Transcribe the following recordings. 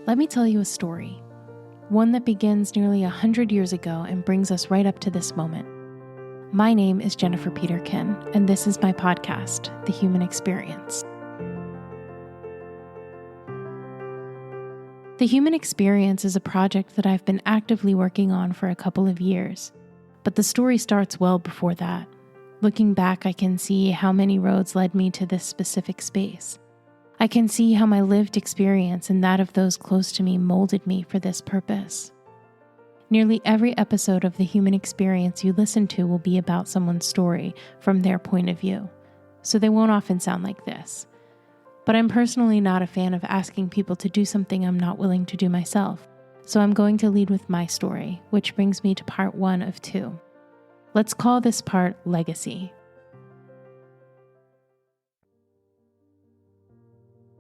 Let me tell you a story, one that begins nearly 100 years ago and brings us right up to this moment. My name is Jennifer Peterkin, and this is my podcast, The Human Experience. The Human Experience is a project that I've been actively working on for a couple of years, but the story starts well before that. Looking back, I can see how many roads led me to this specific space. I can see how my lived experience and that of those close to me molded me for this purpose. Nearly every episode of The Human Experience you listen to will be about someone's story from their point of view, so they won't often sound like this. But I'm personally not a fan of asking people to do something I'm not willing to do myself, so I'm going to lead with my story, which brings me to part 1 of 2. Let's call this part Legacy.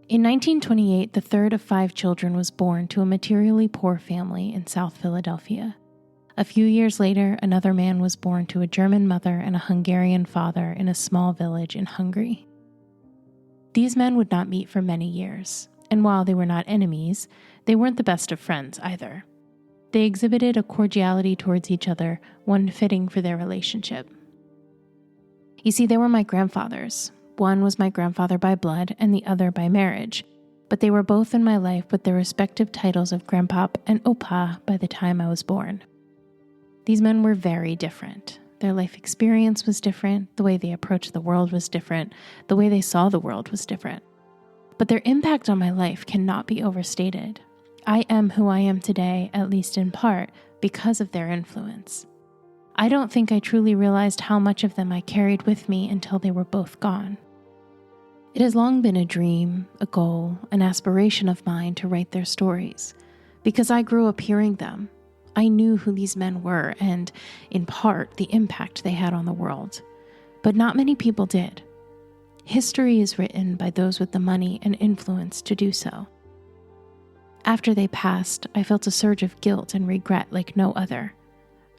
In 1928, the third of 5 children was born to a materially poor family in South Philadelphia. A few years later, another man was born to a German mother and a Hungarian father in a small village in Hungary. These men would not meet for many years, and while they were not enemies, they weren't the best of friends either. They exhibited a cordiality towards each other, one fitting for their relationship. You see, they were my grandfathers. One was my grandfather by blood and the other by marriage, but they were both in my life with their respective titles of grandpop and opa by the time I was born. These men were very different. Their life experience was different, the way they approached the world was different, the way they saw the world was different. But their impact on my life cannot be overstated. I am who I am today, at least in part, because of their influence. I don't think I truly realized how much of them I carried with me until they were both gone. It has long been a dream, a goal, an aspiration of mine to write their stories, because I grew up hearing them. I knew who these men were and, in part, the impact they had on the world. But not many people did. History is written by those with the money and influence to do so. After they passed, I felt a surge of guilt and regret like no other.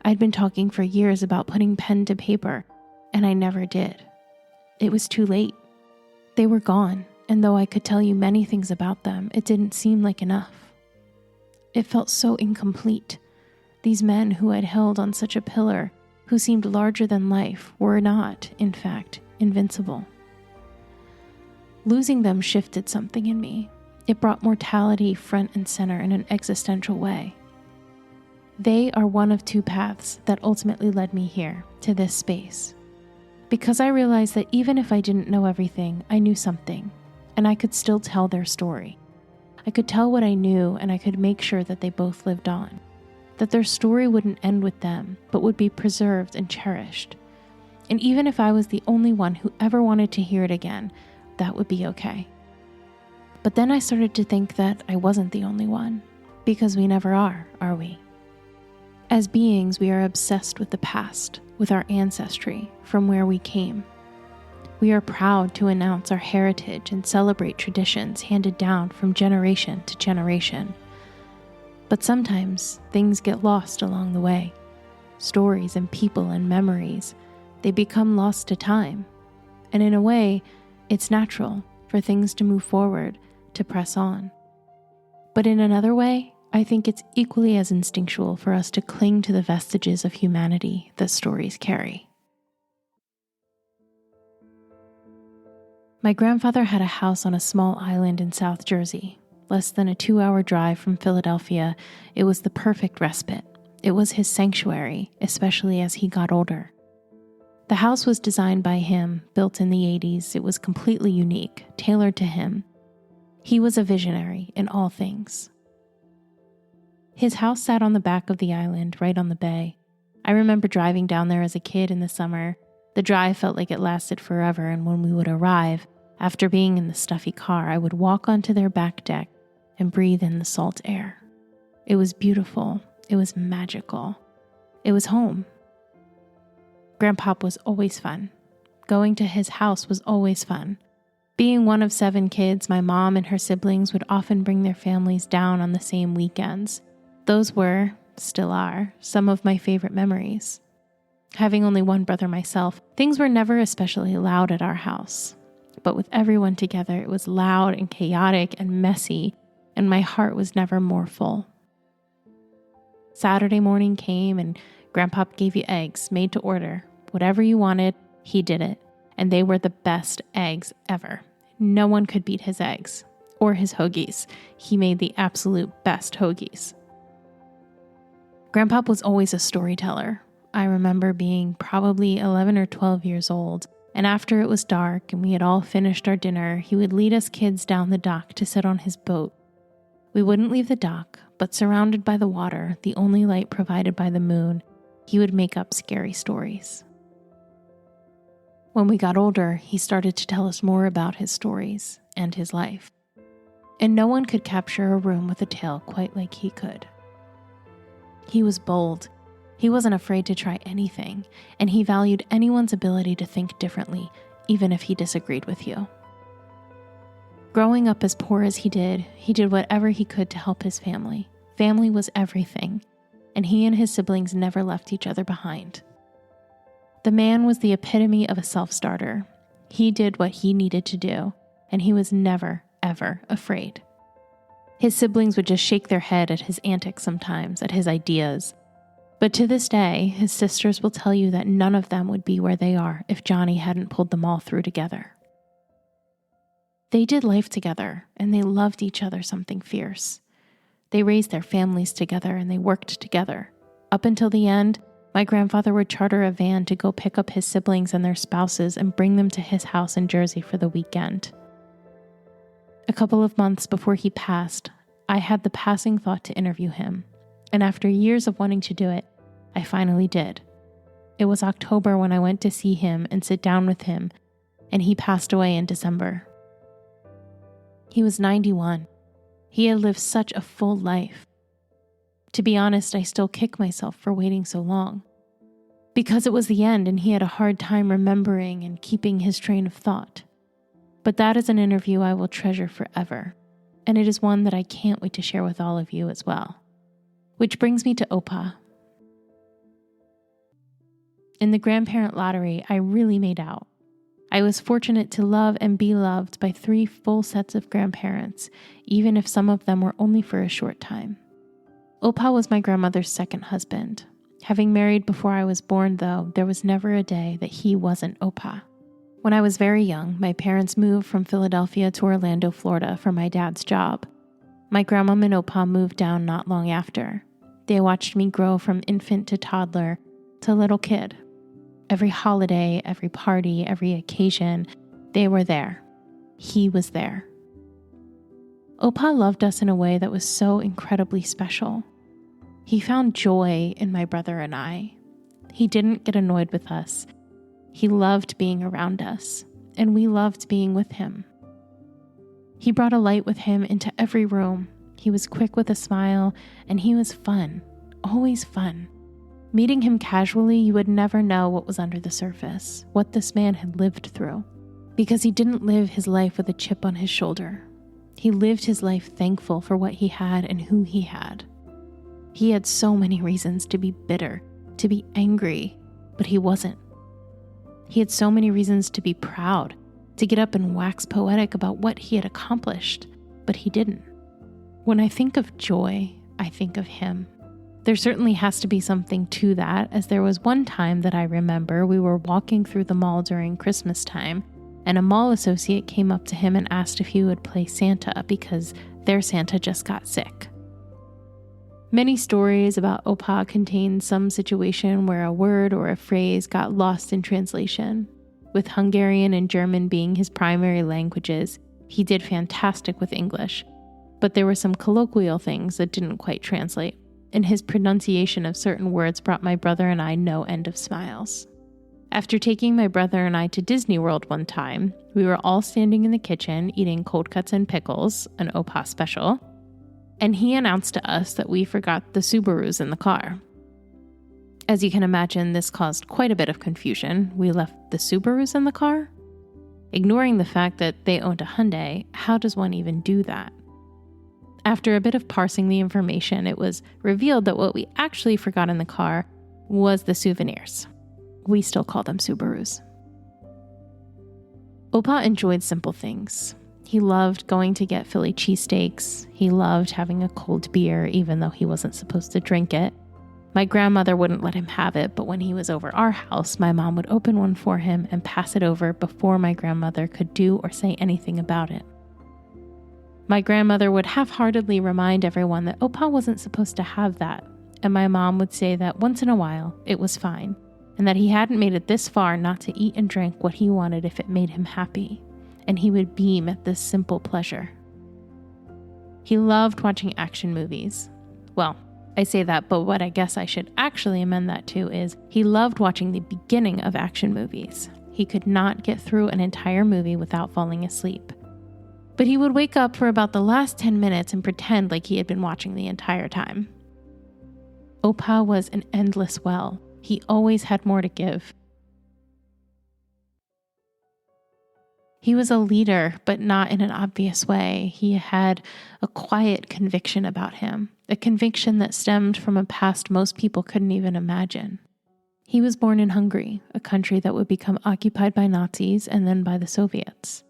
I'd been talking for years about putting pen to paper, and I never did. It was too late. They were gone, and though I could tell you many things about them, it didn't seem like enough. It felt so incomplete. These men who I'd held on such a pillar, who seemed larger than life, were not, in fact, invincible. Losing them shifted something in me. It brought mortality front and center in an existential way. They are one of 2 paths that ultimately led me here, to this space. Because I realized that even if I didn't know everything, I knew something, and I could still tell their story. I could tell what I knew, and I could make sure that they both lived on. That their story wouldn't end with them, but would be preserved and cherished. And even if I was the only one who ever wanted to hear it again, that would be okay. But then I started to think that I wasn't the only one, because we never are we? As beings, we are obsessed with the past, with our ancestry, from where we came. We are proud to announce our heritage and celebrate traditions handed down from generation to generation. But sometimes things get lost along the way. Stories and people and memories, they become lost to time. And in a way, it's natural for things to move forward, to press on. But in another way, I think it's equally as instinctual for us to cling to the vestiges of humanity that stories carry. My grandfather had a house on a small island in South Jersey. Less than a 2-hour drive from Philadelphia, it was the perfect respite. It was his sanctuary, especially as he got older. The house was designed by him, built in the 80s. It was completely unique, tailored to him. He was a visionary in all things. His house sat on the back of the island, right on the bay. I remember driving down there as a kid in the summer. The drive felt like it lasted forever, and when we would arrive, after being in the stuffy car, I would walk onto their back deck and breathe in the salt air. It was beautiful. It was magical. It was home. Grandpop was always fun. Going to his house was always fun. Being one of 7 kids, my mom and her siblings would often bring their families down on the same weekends. Those were, still are, some of my favorite memories. Having only one brother myself, things were never especially loud at our house. But with everyone together, it was loud and chaotic and messy, and my heart was never more full. Saturday morning came and Grandpa gave you eggs made to order. Whatever you wanted, he did it. And they were the best eggs ever. No one could beat his eggs or his hoagies. He made the absolute best hoagies. Grandpa was always a storyteller. I remember being probably 11 or 12 years old, and after it was dark and we had all finished our dinner, he would lead us kids down the dock to sit on his boat. We wouldn't leave the dock, but surrounded by the water, the only light provided by the moon, he would make up scary stories. When we got older, he started to tell us more about his stories and his life. And no one could capture a room with a tale quite like he could. He was bold. He wasn't afraid to try anything, and he valued anyone's ability to think differently, even if he disagreed with you. Growing up as poor as he did whatever he could to help his family. Family was everything, and he and his siblings never left each other behind. The man was the epitome of a self-starter. He did what he needed to do, and he was never, ever afraid. His siblings would just shake their head at his antics sometimes, at his ideas. But to this day, his sisters will tell you that none of them would be where they are if Johnny hadn't pulled them all through together. They did life together, and they loved each other something fierce. They raised their families together, and they worked together. Up until the end, my grandfather would charter a van to go pick up his siblings and their spouses and bring them to his house in Jersey for the weekend. A couple of months before he passed, I had the passing thought to interview him, and after years of wanting to do it, I finally did. It was October when I went to see him and sit down with him, and he passed away in December. He was 91. He had lived such a full life. To be honest, I still kick myself for waiting so long, because it was the end and he had a hard time remembering and keeping his train of thought. But that is an interview I will treasure forever, and it is one that I can't wait to share with all of you as well. Which brings me to Opa. In the grandparent lottery, I really made out. I was fortunate to love and be loved by 3 full sets of grandparents, even if some of them were only for a short time. Opa was my grandmother's second husband. Having married before I was born, though, there was never a day that he wasn't Opa. When I was very young, my parents moved from Philadelphia to Orlando, Florida for my dad's job. My grandmom and Opa moved down not long after. They watched me grow from infant to toddler to little kid. Every holiday, every party, every occasion, they were there. He was there. Opa loved us in a way that was so incredibly special. He found joy in my brother and I. He didn't get annoyed with us. He loved being around us, and we loved being with him. He brought a light with him into every room. He was quick with a smile, and he was fun, always fun. Meeting him casually, you would never know what was under the surface, what this man had lived through, because he didn't live his life with a chip on his shoulder. He lived his life thankful for what he had and who he had. He had so many reasons to be bitter, to be angry, but he wasn't. He had so many reasons to be proud, to get up and wax poetic about what he had accomplished, but he didn't. When I think of joy, I think of him. There certainly has to be something to that, as there was one time that I remember we were walking through the mall during Christmas time, and a mall associate came up to him and asked if he would play Santa because their Santa just got sick. Many stories about Opa contain some situation where a word or a phrase got lost in translation. With Hungarian and German being his primary languages, he did fantastic with English, but there were some colloquial things that didn't quite translate, and his pronunciation of certain words brought my brother and I no end of smiles. After taking my brother and I to Disney World one time, we were all standing in the kitchen eating cold cuts and pickles, an Opa special, and he announced to us that we forgot the Subarus in the car. As you can imagine, this caused quite a bit of confusion. We left the Subarus in the car? Ignoring the fact that they owned a Hyundai, how does one even do that? After a bit of parsing the information, it was revealed that what we actually forgot in the car was the souvenirs. We still call them Subarus. Opa enjoyed simple things. He loved going to get Philly cheesesteaks. He loved having a cold beer, even though he wasn't supposed to drink it. My grandmother wouldn't let him have it, but when he was over our house, my mom would open one for him and pass it over before my grandmother could do or say anything about it. My grandmother would half-heartedly remind everyone that Opa wasn't supposed to have that, and my mom would say that once in a while it was fine, and that he hadn't made it this far not to eat and drink what he wanted if it made him happy, and he would beam at this simple pleasure. He loved watching action movies. Well, I say that, but what I guess I should actually amend that to is he loved watching the beginning of action movies. He could not get through an entire movie without falling asleep. But he would wake up for about the last 10 minutes and pretend like he had been watching the entire time. Opa was an endless well. He always had more to give. He was a leader, but not in an obvious way. He had a quiet conviction about him, a conviction that stemmed from a past most people couldn't even imagine. He was born in Hungary, a country that would become occupied by Nazis and then by the Soviets.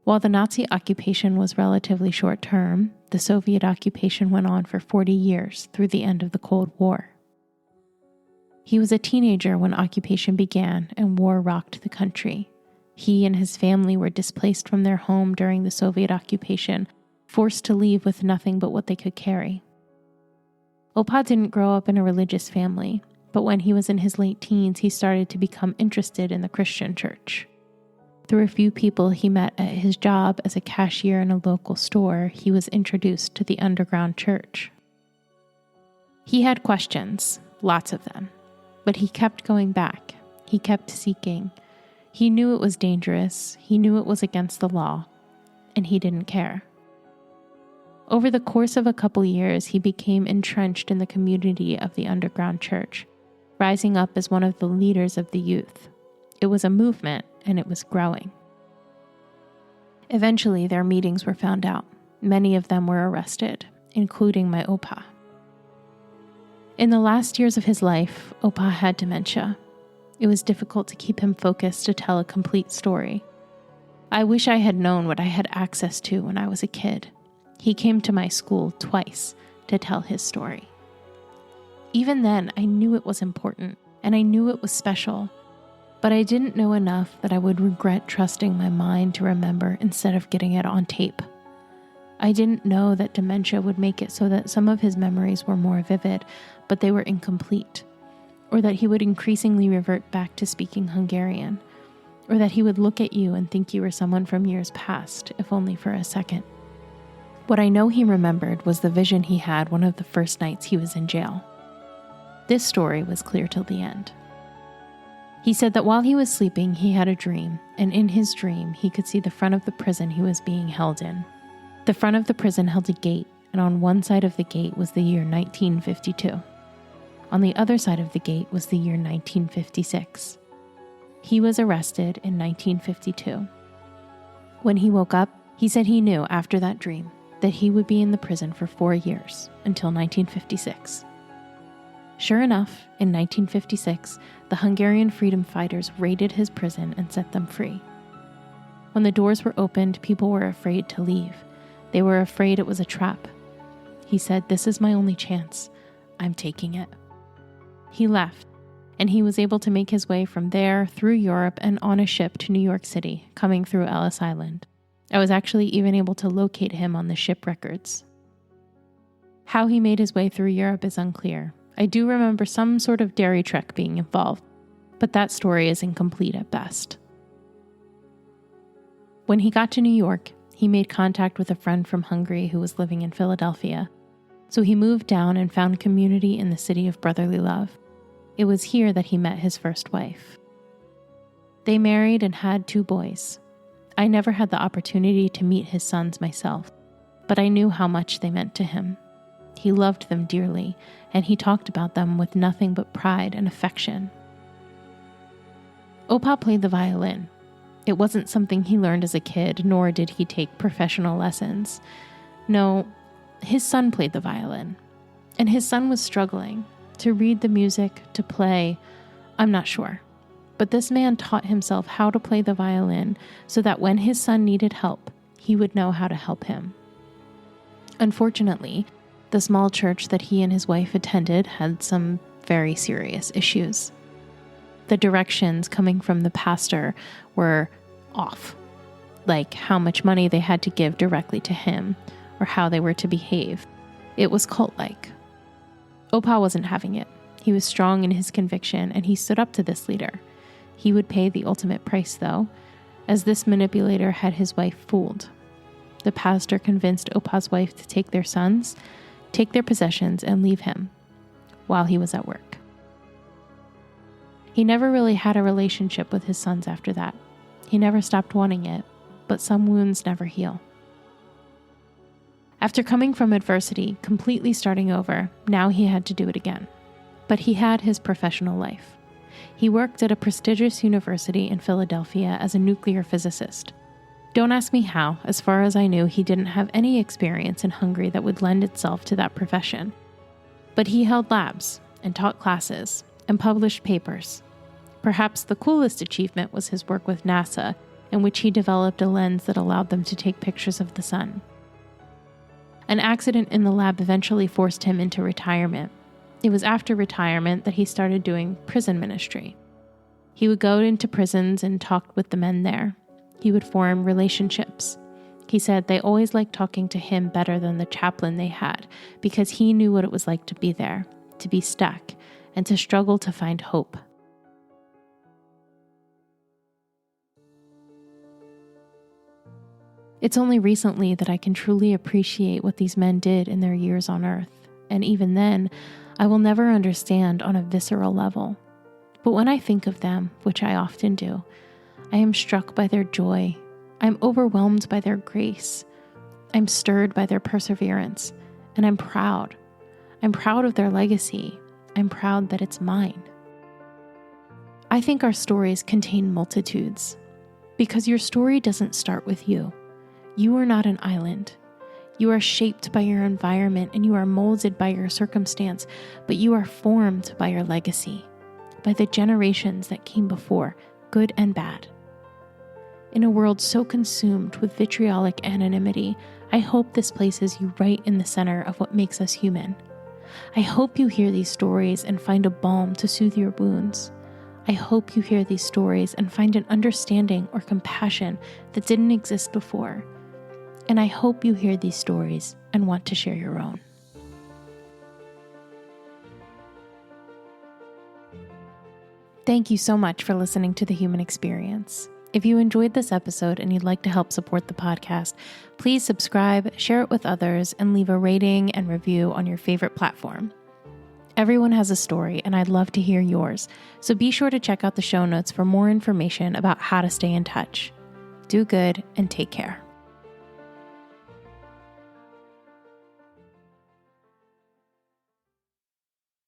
While the Nazi occupation was relatively short-term, the Soviet occupation went on for 40 years through the end of the Cold War. He was a teenager when occupation began and war rocked the country. He and his family were displaced from their home during the Soviet occupation, forced to leave with nothing but what they could carry. Opa didn't grow up in a religious family, but when he was in his late teens, he started to become interested in the Christian church. Through a few people he met at his job as a cashier in a local store, he was introduced to the underground church. He had questions, lots of them, but he kept going back. He kept seeking. He knew it was dangerous, he knew it was against the law, and he didn't care. Over the course of a couple years, he became entrenched in the community of the underground church, rising up as one of the leaders of the youth. It was a movement, and it was growing. Eventually, their meetings were found out. Many of them were arrested, including my Opa. In the last years of his life, Opa had dementia. It was difficult to keep him focused to tell a complete story. I wish I had known what I had access to when I was a kid. He came to my school twice to tell his story. Even then, I knew it was important, and I knew it was special, but I didn't know enough that I would regret trusting my mind to remember instead of getting it on tape. I didn't know that dementia would make it so that some of his memories were more vivid, but they were incomplete, or that he would increasingly revert back to speaking Hungarian, or that he would look at you and think you were someone from years past, if only for a second. What I know he remembered was the vision he had one of the first nights he was in jail. This story was clear till the end. He said that while he was sleeping, he had a dream, and in his dream, he could see the front of the prison he was being held in. The front of the prison held a gate, and on one side of the gate was the year 1952. On the other side of the gate was the year 1956. He was arrested in 1952. When he woke up, he said he knew after that dream that he would be in the prison for 4 years, until 1956. Sure enough, in 1956, the Hungarian freedom fighters raided his prison and set them free. When the doors were opened, people were afraid to leave. They were afraid it was a trap. He said, "This is my only chance. I'm taking it." He left, and he was able to make his way from there through Europe and on a ship to New York City, coming through Ellis Island. I was actually even able to locate him on the ship records. How he made his way through Europe is unclear. I do remember some sort of dairy trek being involved, but that story is incomplete at best. When he got to New York, he made contact with a friend from Hungary who was living in Philadelphia. So he moved down and found community in the city of brotherly love. It was here that he met his first wife. They married and had 2 boys. I never had the opportunity to meet his sons myself, but I knew how much they meant to him. He loved them dearly, and he talked about them with nothing but pride and affection. Opa played the violin. It wasn't something he learned as a kid, nor did he take professional lessons. No, his son played the violin, and his son was struggling to read the music, to play. I'm not sure. But this man taught himself how to play the violin so that when his son needed help, he would know how to help him. Unfortunately, the small church that he and his wife attended had some very serious issues. The directions coming from the pastor were off, like how much money they had to give directly to him or how they were to behave. It was cult-like. Opa wasn't having it. He was strong in his conviction and he stood up to this leader. He would pay the ultimate price, though, as this manipulator had his wife fooled. The pastor convinced Opa's wife to take their sons, take their possessions, and leave him while he was at work. He never really had a relationship with his sons after that. He never stopped wanting it, but some wounds never heal. After coming from adversity, completely starting over, now he had to do it again. But he had his professional life. He worked at a prestigious university in Philadelphia as a nuclear physicist. Don't ask me how. As far as I knew, he didn't have any experience in Hungary that would lend itself to that profession. But he held labs and taught classes and published papers. Perhaps the coolest achievement was his work with NASA, in which he developed a lens that allowed them to take pictures of the sun. An accident in the lab eventually forced him into retirement. It was after retirement that he started doing prison ministry. He would go into prisons and talk with the men there. He would form relationships. He said they always liked talking to him better than the chaplain they had because he knew what it was like to be there, to be stuck, and to struggle to find hope. It's only recently that I can truly appreciate what these men did in their years on Earth, and even then, I will never understand on a visceral level. But when I think of them, which I often do, I am struck by their joy. I'm overwhelmed by their grace. I'm stirred by their perseverance, and I'm proud. I'm proud of their legacy. I'm proud that it's mine. I think our stories contain multitudes, because your story doesn't start with you. You are not an island. You are shaped by your environment and you are molded by your circumstance, but you are formed by your legacy, by the generations that came before, good and bad. In a world so consumed with vitriolic anonymity, I hope this places you right in the center of what makes us human. I hope you hear these stories and find a balm to soothe your wounds. I hope you hear these stories and find an understanding or compassion that didn't exist before. And I hope you hear these stories and want to share your own. Thank you so much for listening to The Human Experience. If you enjoyed this episode and you'd like to help support the podcast, please subscribe, share it with others, and leave a rating and review on your favorite platform. Everyone has a story, and I'd love to hear yours, so be sure to check out the show notes for more information about how to stay in touch. Do good and take care.